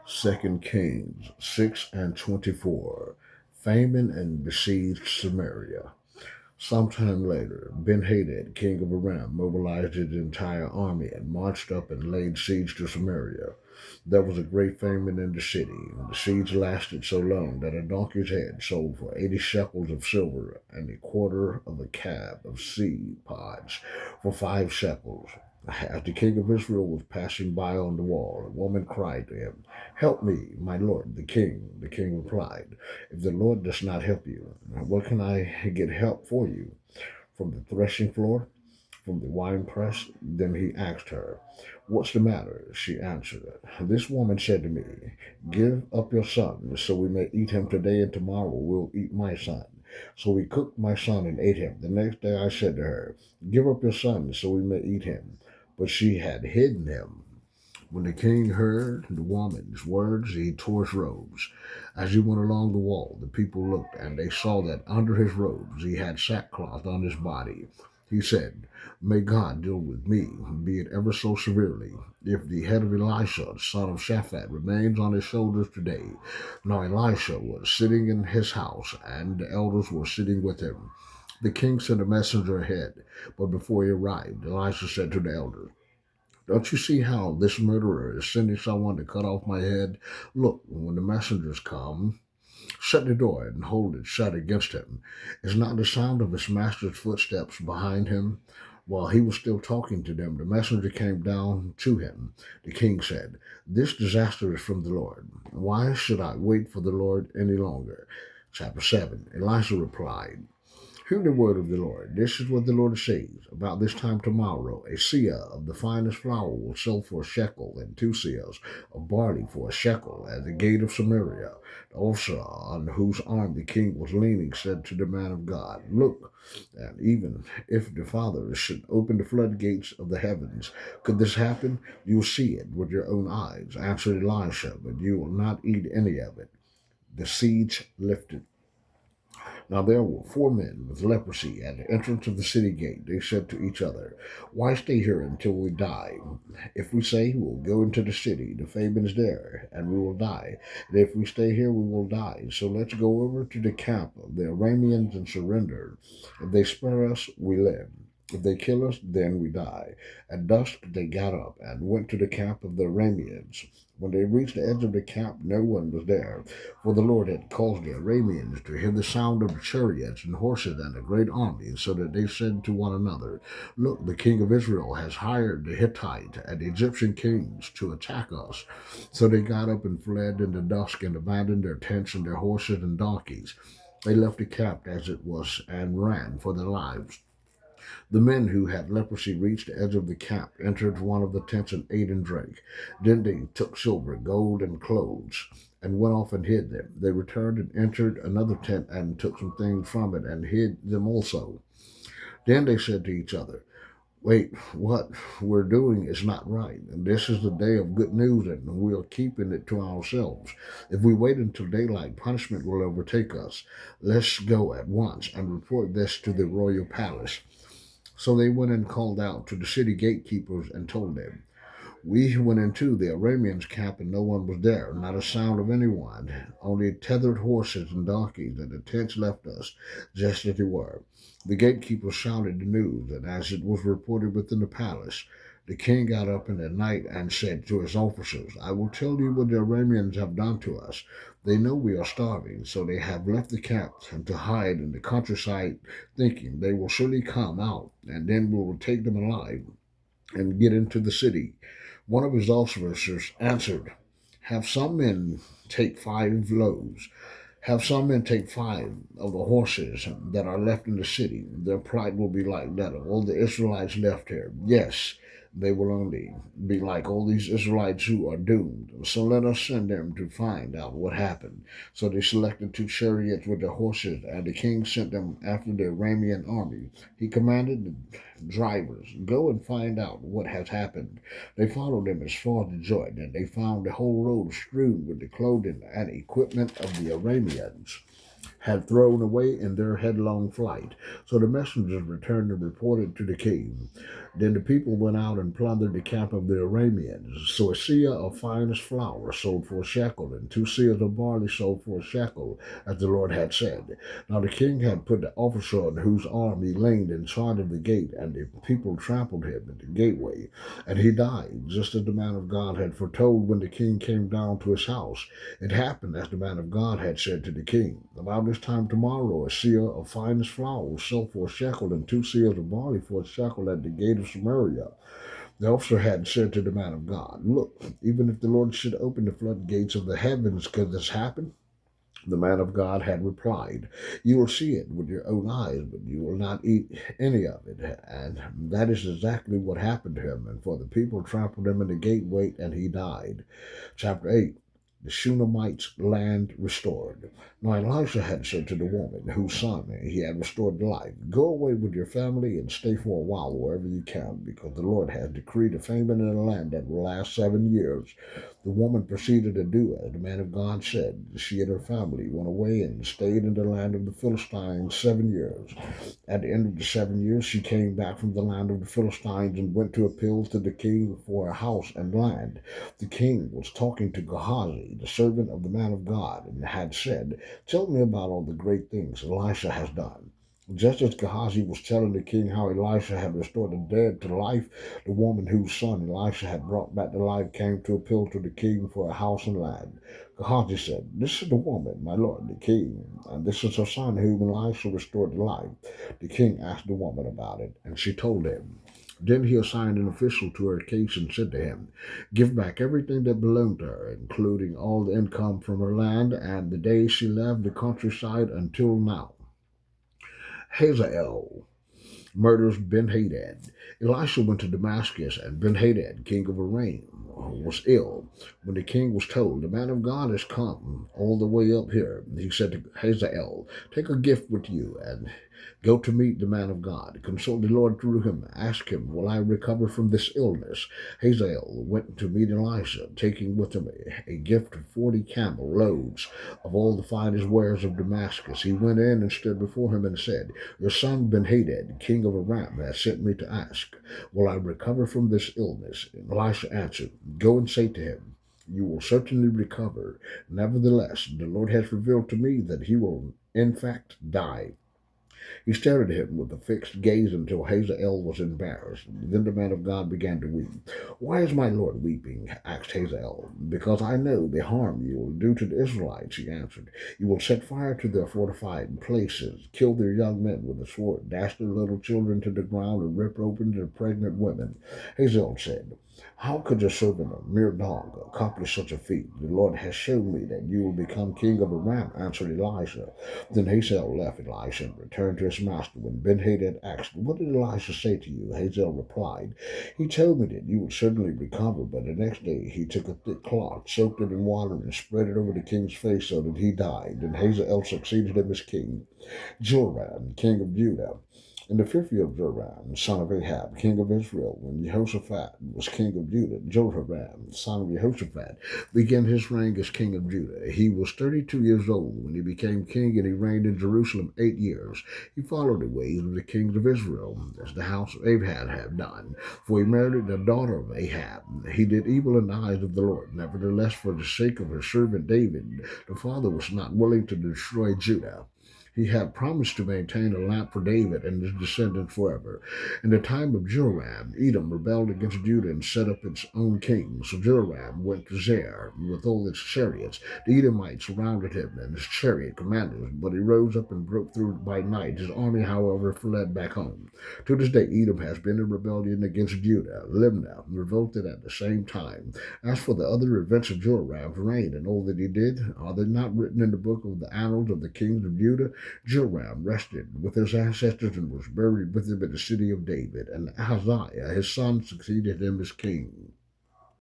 Second Kings 6 and 24. Famine and besieged Samaria. Sometime later, Ben-Hadad, king of Aram, mobilized his entire army and marched up and laid siege to Samaria. There was a great famine in the city, and the siege lasted so long that a donkey's head sold for 80 shekels of silver and a quarter of a cab of seed pods for 5 shekels. As the king of Israel was passing by on the wall, a woman cried to him, "Help me, my lord, the king." The king replied, "If the Lord does not help you, what can I get help for you? From the threshing floor? From the winepress?" Then he asked her, "What's the matter?" She answered, "This woman said to me, 'Give up your son, so we may eat him today, and tomorrow we'll eat my son.' So we cooked my son and ate him. The next day I said to her, 'Give up your son, so we may eat him.' But she had hidden him." When the king heard the woman's words, he tore his robes. As he went along the wall, the people looked, and they saw that under his robes he had sackcloth on his body. He said, "May God deal with me, be it ever so severely, if the head of Elisha, son of Shaphat, remains on his shoulders today." Now Elisha was sitting in his house, and the elders were sitting with him. The king sent a messenger ahead, but before he arrived, Elisha said to the elders, "Don't you see how this murderer is sending someone to cut off my head? Look, when the messengers come, shut the door and hold it shut against him. Is not the sound of his master's footsteps behind him?" While he was still talking to them, the messenger came down to him. The king said, "This disaster is from the Lord. Why should I wait for the Lord any longer?" Chapter 7. Elisha replied, "Hear the word of the Lord. This is what the Lord says. About this time tomorrow, a seah of the finest flour will sell for a shekel, and 2 seahs of barley for a shekel at the gate of Samaria." The officer on whose arm the king was leaning said to the man of God, "Look, and even if the Father should open the floodgates of the heavens, could this happen? You will see it with your own eyes," answered Elisha, "but you will not eat any of it." The siege lifted. Now there were 4 men with leprosy at the entrance of the city gate. They said to each other, "Why stay here until we die? If we say we'll go into the city, the famine is there, and we will die. And if we stay here, we will die. So let's go over to the camp of the Arameans and surrender. If they spare us, we live. If they kill us, then we die." At dusk they got up and went to the camp of the Arameans. When they reached the edge of the camp, no one was there, for the Lord had caused the Arameans to hear the sound of chariots and horses and a great army, so that they said to one another, "Look, the king of Israel has hired the Hittite and the Egyptian kings to attack us." So they got up and fled in the dusk and abandoned their tents and their horses and donkeys. They left the camp as it was and ran for their lives. The men who had leprosy reached the edge of the camp, entered one of the tents, and ate and drank. Then they took silver, gold, and clothes, and went off and hid them. They returned and entered another tent and took some things from it and hid them also. Then they said to each other, "Wait, what we're doing is not right. And this is the day of good news, and we are keeping it to ourselves. If we wait until daylight, punishment will overtake us. Let's go at once and report this to the royal palace." So they went and called out to the city gatekeepers and told them, "We went into the Arameans' camp and no one was there, not a sound of anyone, only tethered horses and donkeys, and the tents left us just as they were." The gatekeepers shouted the news, and as it was reported within the palace, the king got up in the night and said to his officers, "I will tell you what the Arameans have done to us. They know we are starving, so they have left the camp and to hide in the countryside, thinking they will surely come out, and then we will take them alive and get into the city." One of his officers answered, "Have some men take 5 loaves. Have some men take 5 of the horses that are left in the city. Their plight will be like that of all the Israelites left here. Yes, they will only be like all these Israelites who are doomed. So let us send them to find out what happened." So they selected 2 chariots with their horses, and the king sent them after the Aramean army. He commanded the drivers, "Go and find out what has happened." They followed him as far as Jordan, and they found the whole road strewn with the clothing and equipment of the Arameans. had thrown away in their headlong flight. So the messengers returned and reported to the king. Then the people went out and plundered the camp of the Arameans. So a seah of finest flour sold for a shekel, and 2 seahs of barley sold for a shekel, as the Lord had said. Now the king had put the officer on whose arm he leaned in charge of the gate, and the people trampled him at the gateway, and he died, just as the man of God had foretold when the king came down to his house. It happened as the man of God had said to the king. About this time tomorrow, a seah of finest flour was sold for a shekel, and 2 seahs of barley for a shekel at the gate of Samaria. The officer had said to the man of God, "Look, even if the Lord should open the floodgates of the heavens, could this happen?" The man of God had replied, "You will see it with your own eyes, but you will not eat any of it." And that is exactly what happened to him. And for the people trampled him in the gateway, and he died. Chapter 8. The Shunammite's land restored. Now Elisha had said to the woman whose son he had restored to life, "Go away with your family and stay for a while wherever you can, because the Lord has decreed a famine in the land that will last 7 years." The woman proceeded to do as the man of God said. She and her family went away and stayed in the land of the Philistines 7 years. At the end of the 7 years, she came back from the land of the Philistines and went to appeal to the king for a house and land. The king was talking to Gehazi, the servant of the man of God, and had said, "Tell me about all the great things Elisha has done." Just as Gehazi was telling the king how Elisha had restored the dead to life, the woman whose son Elisha had brought back to life came to appeal to the king for a house and land. Gehazi said, "This is the woman, my lord the king, and this is her son whom Elisha restored to life." The king asked the woman about it, and she told him. Then he assigned an official to her case and said to him, "Give back everything that belonged to her, including all the income from her land and the day she left the countryside until now." Hazael murders Ben-Hadad. Elisha went to Damascus, and Ben-Hadad, king of Aram, was ill. When the king was told, "The man of God has come all the way up here," he said to Hazael, "Take a gift with you and go to meet the man of God. Consult the Lord through him. Ask him, 'Will I recover from this illness?'" Hazael went to meet Elisha, taking with him a gift of 40 camel loads of all the finest wares of Damascus. He went in and stood before him and said, "Your son Ben-Hadad, king of Aram, has sent me to ask, 'Will I recover from this illness?'" And Elisha answered, "Go and say to him, 'You will certainly recover.' Nevertheless, the Lord has revealed to me that he will in fact die." He stared at him with a fixed gaze until Hazael was embarrassed. Then the man of God began to weep. "Why is my Lord weeping?" asked Hazael. "Because I know the harm you will do to the Israelites," he answered. "You will set fire to their fortified places, kill their young men with the sword, dash their little children to the ground, and rip open their pregnant women." Hazael said, "How could your servant, a mere dog, accomplish such a feat? The Lord has shown me that you will become king of Aram," answered Elisha. Then Hazael left Elisha and returned to his master. When Ben-Hadad asked, "What did Elisha say to you?" Hazael replied, "He told me that you would certainly recover." But the next day he took a thick cloth, soaked it in water, and spread it over the king's face so that he died. Then Hazael succeeded him as king. Jehoram, king of Judah. In the 5th year of Joram, son of Ahab, king of Israel, when Jehoshaphat was king of Judah, Jehoram, son of Jehoshaphat, began his reign as king of Judah. He was 32 years old when he became king, and he reigned in Jerusalem 8 years. He followed the ways of the kings of Israel, as the house of Ahab had done, for he married the daughter of Ahab. He did evil in the eyes of the Lord. Nevertheless, for the sake of his servant David, the father was not willing to destroy Judah. He had promised to maintain a lamp for David and his descendants forever. In the time of Jehoram, Edom rebelled against Judah and set up its own king. So Jehoram went to Zair with all its chariots. The Edomites surrounded him and his chariot commanders, but he rose up and broke through by night. His army, however, fled back home. To this day, Edom has been in rebellion against Judah. Libnah revolted at the same time. As for the other events of Jehoram's reign and all that he did, are they not written in the book of the annals of the kings of Judah? Jehoram rested with his ancestors and was buried with them in the city of David, and Ahaziah his son succeeded him as king.